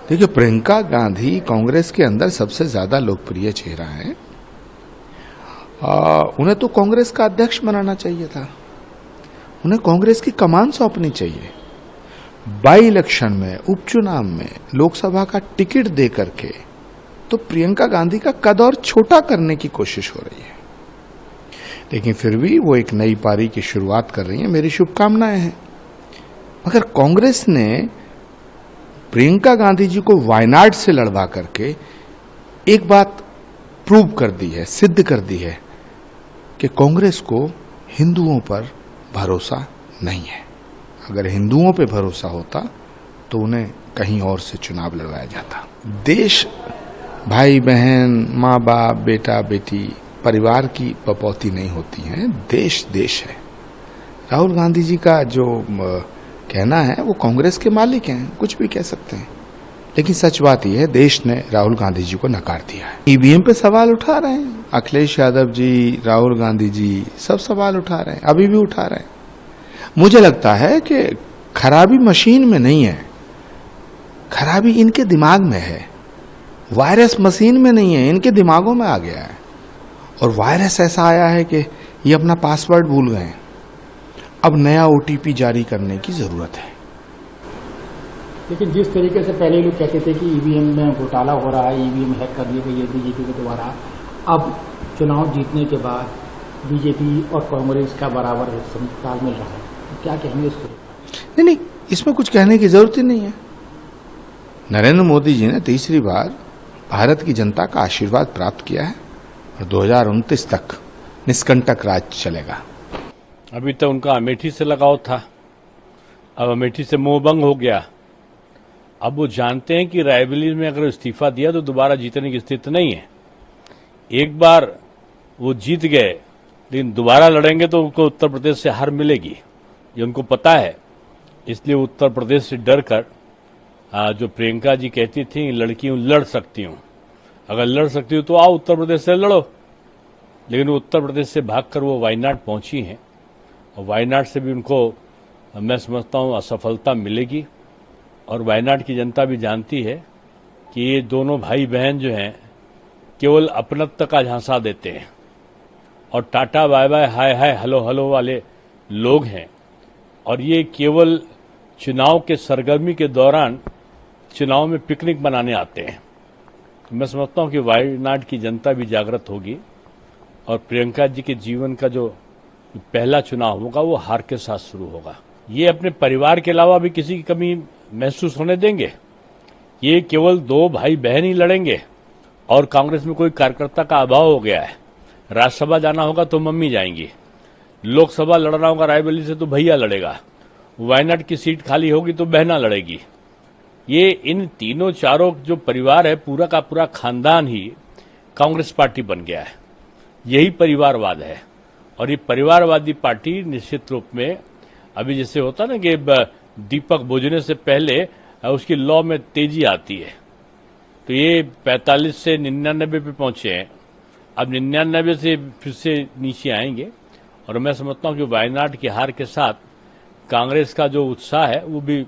देखिए, प्रियंका गांधी कांग्रेस के अंदर सबसे ज्यादा लोकप्रिय चेहरा है। उन्हें तो कांग्रेस का अध्यक्ष बनाना चाहिए था, उन्हें कांग्रेस की कमान सौंपनी चाहिए। बाई इलेक्शन में, उपचुनाव में लोकसभा का टिकट दे करके तो प्रियंका गांधी का कद और छोटा करने की कोशिश हो रही है। लेकिन फिर भी वो एक नई पारी की शुरुआत कर रही है, मेरी शुभकामनाएं हैं। मगर कांग्रेस ने प्रियंका गांधी जी को वायनाड से लड़वा करके एक बात प्रूव कर दी है, सिद्ध कर दी है कि कांग्रेस को हिंदुओं पर भरोसा नहीं है। अगर हिंदुओं पे भरोसा होता तो उन्हें कहीं और से चुनाव लड़वाया जाता। देश भाई बहन, माँ बाप, बेटा बेटी, परिवार की पपौती नहीं होती है, देश देश है। राहुल गांधी जी का जो कहना है वो कांग्रेस के मालिक हैं, कुछ भी कह सकते हैं, लेकिन सच बात यह है देश ने राहुल गांधी जी को नकार दिया है। ईवीएम पे सवाल उठा रहे हैं अखिलेश यादव जी, राहुल गांधी जी, सब सवाल उठा रहे हैं, अभी भी उठा रहे हैं। मुझे लगता है कि खराबी मशीन में नहीं है, खराबी इनके दिमाग में है। वायरस मशीन में नहीं है, इनके दिमागों में आ गया है। और वायरस ऐसा आया है कि ये अपना पासवर्ड भूल गए हैं। अब नया ओटीपी जारी करने की जरूरत है। लेकिन जिस तरीके से पहले लोग कहते थे कि ईवीएम में घोटाला हो रहा है, ईवीएम हैक कर दिए गई है बीजेपी के द्वारा, अब चुनाव जीतने के बाद बीजेपी और कांग्रेस का बराबर तालमेल रहा है, तो क्या कहेंगे इसको? नहीं, इसमें कुछ कहने की जरूरत ही नहीं है। नरेंद्र मोदी जी ने तीसरी बार भारत की जनता का आशीर्वाद प्राप्त किया है और 2029 तक निष्कंटक राज चलेगा। अभी तक उनका अमेठी से लगाव था, अब अमेठी से मोहभंग हो गया। अब वो जानते हैं कि रायबरेली में अगर इस्तीफा दिया तो दोबारा जीतने की स्थिति नहीं है। एक बार वो जीत गए, लेकिन दोबारा लड़ेंगे तो उनको उत्तर प्रदेश से हार मिलेगी, ये उनको पता है। इसलिए उत्तर प्रदेश से डर कर जो प्रियंका जी कहती थी लड़की हूं, लड़ सकती हूं, अगर लड़ सकती हूं तो आओ उत्तर प्रदेश से लड़ो। लेकिन वो उत्तर प्रदेश से भागकर वो वायनाड पहुंची हैं और वायनाड से भी उनको मैं समझता हूं असफलता मिलेगी। और वायनाड की जनता भी जानती है कि ये दोनों भाई बहन जो हैं केवल अपनत्व का झांसा देते हैं और tata bye bye hi hi hello hello वाले लोग हैं, और ये केवल चुनाव के सरगर्मी के दौरान चुनाव में पिकनिक मनाने आते हैं। तो मैं समझता हूं कि वायनाड की जनता भी जागृत होगी और प्रियंका जी के जीवन का जो पहला चुनाव होगा वो हार के साथ शुरू होगा। ये अपने परिवार के अलावा भी किसी की कमी महसूस होने देंगे? ये केवल दो भाई बहन ही लड़ेंगे और कांग्रेस में कोई कार्यकर्ता का अभाव हो गया है। राज्यसभा जाना होगा तो मम्मी जाएंगी, लोकसभा लड़ना होगा रायबरेली से तो भैया लड़ेगा, वायनाड की सीट खाली होगी तो बहना लड़ेगी। ये इन तीनों चारों जो परिवार है, पूरा का पूरा खानदान ही कांग्रेस पार्टी बन गया है। यही परिवारवाद है और ये परिवारवादी पार्टी निश्चित रूप में अभी जैसे होता ना कि दीपक बुझने से पहले उसकी लौ में तेजी आती है, तो ये 45 से 99 पे पहुंचे हैं, अब 99 से फिर से नीचे आएंगे। और मैं समझता हूं कि वायनाड की हार के साथ कांग्रेस का जो उत्साह है वो भी